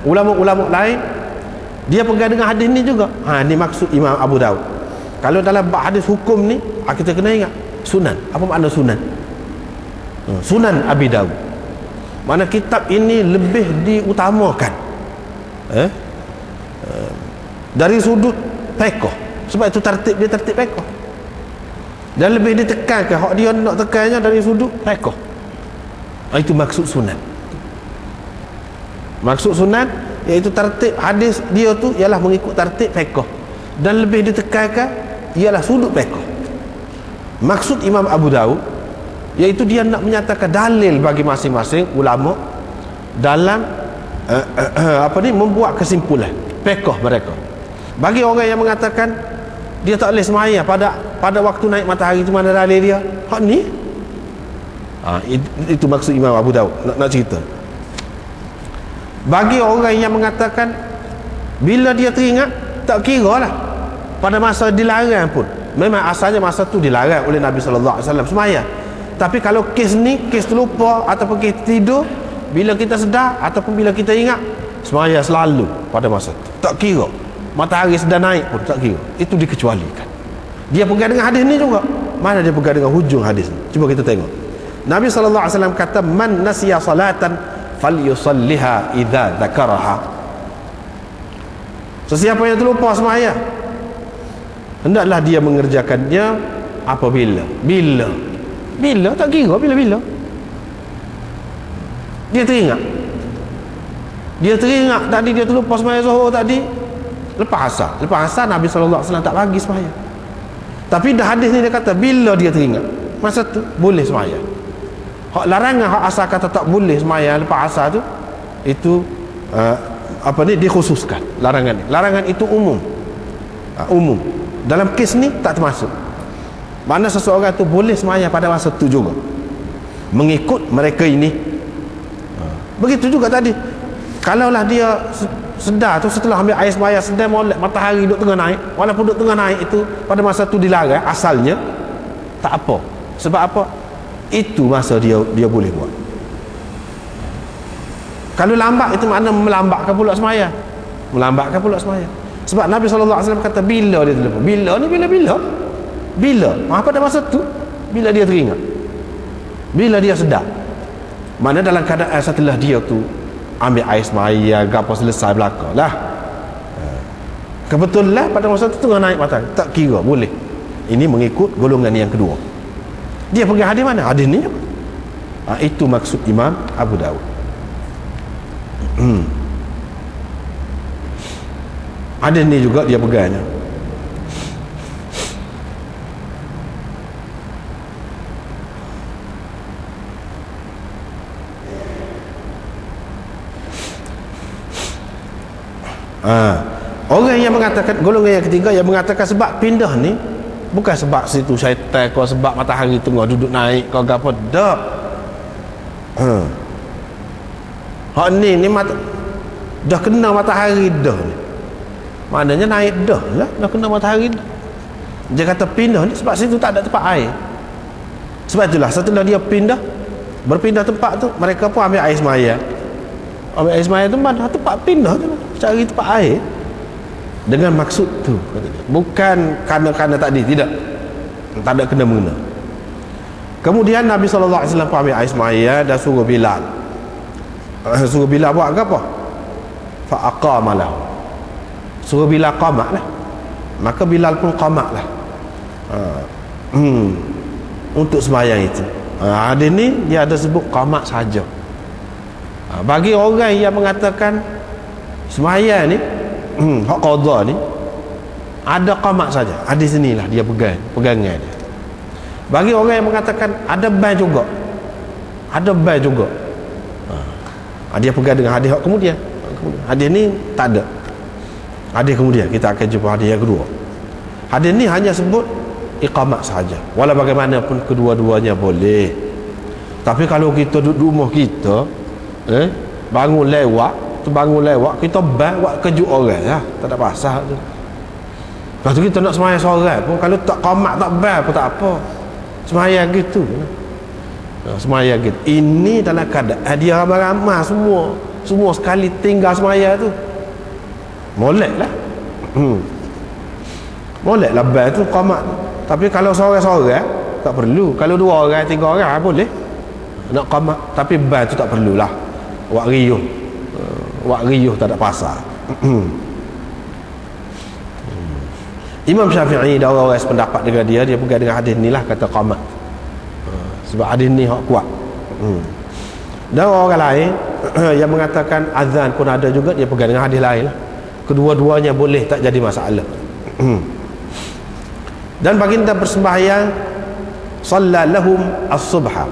Ulama-ulama lain dia pegang dengan hadis ni juga. Ni maksud Imam Abu Daud. Kalau dalam hadis hukum ni, kita kena ingat sunan. Apa makna sunan? Sunan Abi Daud. Mana kitab ini lebih diutamakan dari sudut fiqh. Sebab itu dia tertib fiqh. Dan lebih ditekankan, hak dia nak tekannya dari sudut fiqh. Itu maksud sunan. Maksud sunan iaitu tertib hadis dia tu ialah mengikut tertib fiqh, dan lebih ditekankan ialah sudut fiqh. Maksud Imam Abu Daud iaitu dia nak menyatakan dalil bagi masing-masing ulama dalam membuat kesimpulan fiqh mereka. Bagi orang yang mengatakan dia tak boleh sembahyang pada waktu naik matahari, itu mana dalil dia? Hak ni itu maksud Imam Abu Daud nak cerita. Bagi orang yang mengatakan bila dia teringat, tak kira lah pada masa dilarang pun, memang asalnya masa tu dilarang oleh Nabi SAW sembahyang. Tapi kalau kes ni, kes terlupa ataupun kes tidur, bila kita sedar ataupun bila kita ingat, sembahyang selalu pada masa tu, tak kira matahari sedang naik pun, tak kira. Itu dikecualikan. Dia pegang dengan hadis ni juga. Mana dia pegang dengan hujung hadis ni? Cuba kita tengok. Nabi SAW kata, man nasiya salatan falyusalliha idza dzakaraha. Sesiapa yang terlupa sembahyang, hendaklah dia mengerjakannya apabila tak kira bila dia teringat tadi, dia terlupa sembahyang zuhur tadi lepas asar Nabi SAW tak bagi sembahyang. Tapi dah hadis ni dia kata bila dia teringat, masa tu boleh sembahyang. Hak larangan, hak asal kata tak boleh sembahyang lepas asar tu, itu dikhususkan larangan ni. Larangan itu umum. Umum. Dalam kes ni tak termasuk. Mana seseorang tu boleh sembahyang pada masa tu juga, mengikut mereka ini. Begitu juga tadi. Kalaulah dia sedar tu setelah ambil air sembahyang, sedang molek matahari duduk tengah naik, walaupun duduk tengah naik itu pada masa tu dilarang asalnya, tak apa. Sebab apa? Itu masa dia boleh buat. Kalau lambat, itu makna melambatkan pula sembahyang. Sebab Nabi SAW kata bila dia terlupa. Bila pada masa tu, bila dia teringat, bila dia sedar. Mana dalam keadaan setelah dia tu ambil air sembahyang, apa selesai belakang lah, kebetulan pada masa tu tengah naik matahari, tak kira, boleh. Ini mengikut golongan yang kedua. Dia pegang hadis mana? Hadis ni. Itu maksud Imam Abu Daud. Hadis ni juga dia pegangnya. Orang yang mengatakan, golongan yang ketiga yang mengatakan sebab pindah ni bukan sebab situ syaitan, kau sebab matahari tengah duduk naik kau gapo dak. Hak ni dah kena matahari dah ni. Maknanya naik dah kena matahari dah. Dia kata pindah ni sebab situ tak ada tempat air. Sebab itulah setelah dia berpindah tempat tu, mereka pun ambil air sembahyang. Ambil air sembahyang tu mana tempat pindah tu, cari tempat air. Dengan maksud tu, bukan kerana tadi, tak ada kena-mengena. Kemudian Nabi SAW ambil air sembahyang dan suruh Bilal buat apa? Fa'aqama lahu, suruh Bilal qamat lah. Maka Bilal pun qamat lah untuk sembahyang itu. Hadis ni dia ada sebut qamat saja. Bagi orang yang mengatakan sembahyang ni hak qadha ni ada qamat saja, hadis inilah dia pegangan dia. Bagi orang yang mengatakan ada ban juga, dia pegang dengan hadis kemudian. Hadis ni tak ada. Hadis kemudian kita akan jumpa hadis yang kedua. Hadis ni hanya sebut iqamat saja. Walau bagaimanapun kedua-duanya boleh. Tapi kalau kita duduk rumah kita, bangun lewat, kita buat kejut orang lah, tak ada pasal tu. Lepas tu kita nak sembahyang seorang pun, kalau tak qamat tak bal pun tak apa, sembahyang gitu. Sembahyang gitu. Ini dalam keadaan dia ramai-ramai semua semua sekali tinggal semaya tu, molek lah. Molek lah bal tu qamat. Tapi kalau seorang-seorang tak perlu. Kalau 2 orang 3 orang boleh nak qamat. Tapi bal tu tak perlulah. Wak riuh tak ada pasal. Imam Syafi'i dan orang-orang sependapat dengan dia pegang dengan hadis ni lah, kata qamat. Sebab hadis ni hak kuat. Dan orang lain yang mengatakan azan pun ada juga, dia pegang dengan hadis lain lah. Kedua-duanya boleh, tak jadi masalah. Dan baginda bersembahyang shalla lahum as-subha,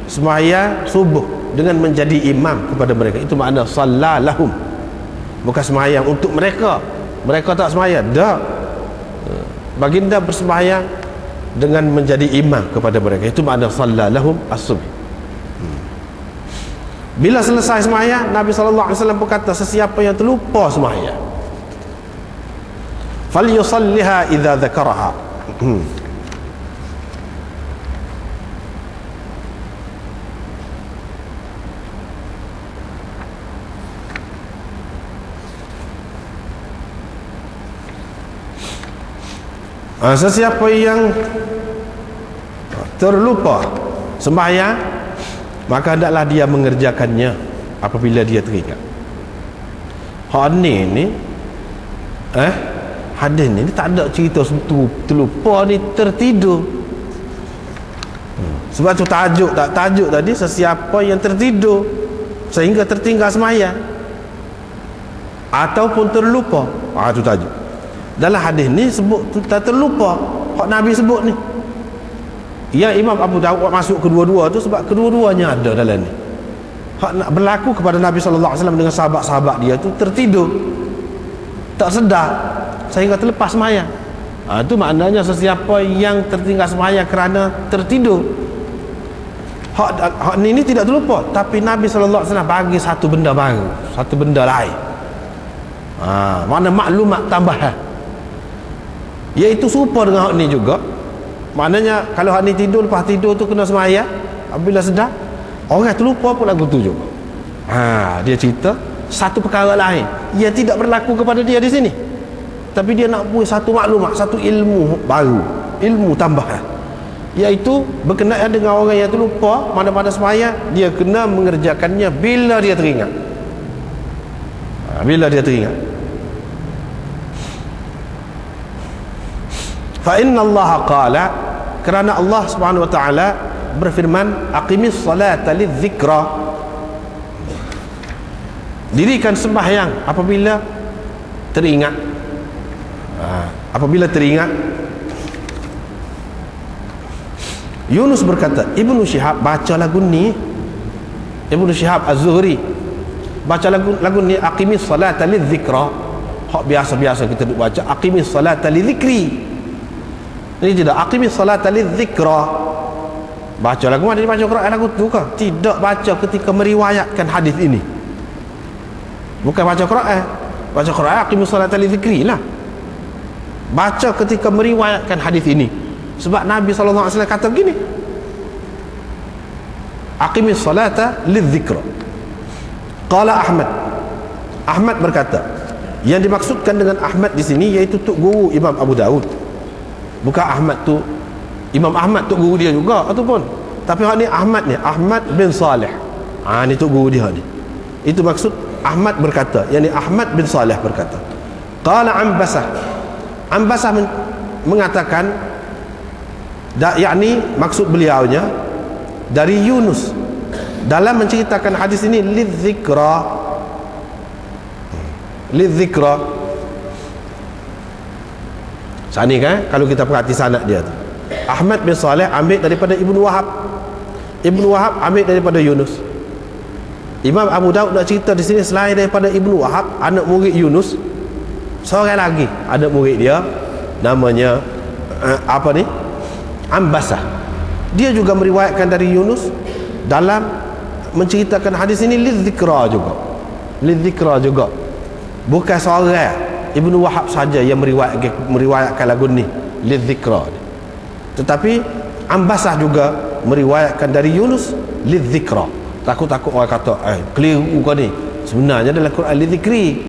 sembahyang subuh dengan menjadi imam kepada mereka. Itu makna shalla lahum, bukan sembahyang untuk mereka tak sembahyang, dak. Baginda bersembahyang dengan menjadi imam kepada mereka. Itu makna shalla lahum as-subh. Bila selesai sembahyang, Nabi SAW berkata, sesiapa yang terlupa sembahyang, falyusalliha idza dzakaraha. Sesiapa yang terlupa sembahyang, maka hendaklah dia mengerjakannya apabila dia teringat. Hak ni hadis ni tak ada cerita terlupa ni tertidur. Sebab tu tajuk tadi, sesiapa yang tertidur sehingga tertinggal sembahyang ataupun terlupa, tu tajuk. Dalam hadis ni sebut tak terlupa, hak Nabi sebut ni. Yang Imam Abu Dawud masuk kedua-dua tu sebab kedua-duanya ada dalam ni. Hak nak berlaku kepada Nabi SAW dengan sahabat-sahabat dia tu tertidur, tak sedar sehingga terlepas sembahyang. Itu maknanya sesiapa yang tertinggal sembahyang kerana tertidur, hak ni tidak terlupa, tapi Nabi SAW bagi satu benda baru, satu benda lain. Makna maklumat tambahan, iaitu serupa dengan hak ni juga. Maknanya kalau hak ni tidur, lepas tidur tu kena sembahyang, apabila sedar orang terlupa pun lagu tu juga. Dia cerita satu perkara lain yang tidak berlaku kepada dia di sini, tapi dia nak buat satu maklumat, satu ilmu baru, ilmu tambahan, iaitu berkenaan dengan orang yang terlupa mana-mana sembahyang, dia kena mengerjakannya bila dia teringat. Bila dia teringat. Fa inna Allah qala, kerana Allah Subhanahu wa taala berfirman, aqimis salata lidzikra, dirikan sembahyang apabila teringat. Apabila teringat. Yunus berkata, Ibnu Syihab baca lagu ni, Ibnu Syihab Az-Zuhri baca lagu ni, aqimis salata lidzikra. Hak biasa-biasa kita duk baca aqimis salata lidzikri. Ini tidak, aqimis salata lidzikra. Baca lagu mana dia baca Quran lagu tu ke? Tidak, baca ketika meriwayatkan hadis ini. Bukan baca Quran. Baca Quran aqimis salata lidzikri lah. Baca ketika meriwayatkan hadis ini. Sebab Nabi SAW kata begini, aqimis salata lidzikra. Qala Ahmad berkata, yang dimaksudkan dengan Ahmad di sini iaitu tok guru Imam Abu Dawud. Bukan Ahmad tu Imam Ahmad, tok guru dia juga ataupun, tapi hak ni Ahmad bin Saleh. Ni tok guru dia ni. Itu maksud Ahmad berkata, yakni Ahmad bin Saleh berkata. Qala Ambasah mengatakan, yakni maksud beliaunya dari Yunus dalam menceritakan hadis ini, lidzikra. Sani kan, kalau kita perhati sanad dia tu, Ahmad bin Saleh ambil daripada Ibnu Wahab ambil daripada Yunus. Imam Abu Daud nak cerita di sini, selain daripada Ibnu Wahab, anak murid Yunus, seorang lagi anak murid dia namanya Ambasah. Dia juga meriwayatkan dari Yunus dalam menceritakan hadis ini, lidzikra juga. Bukan seorang Ibnu Wahab saja yang meriwayatkan lagu ni, lidzikra, tetapi Ambasah juga meriwayatkan dari Yunus, lidzikra. Takut orang kata keliru kau ni, sebenarnya dalam Quran li zikri,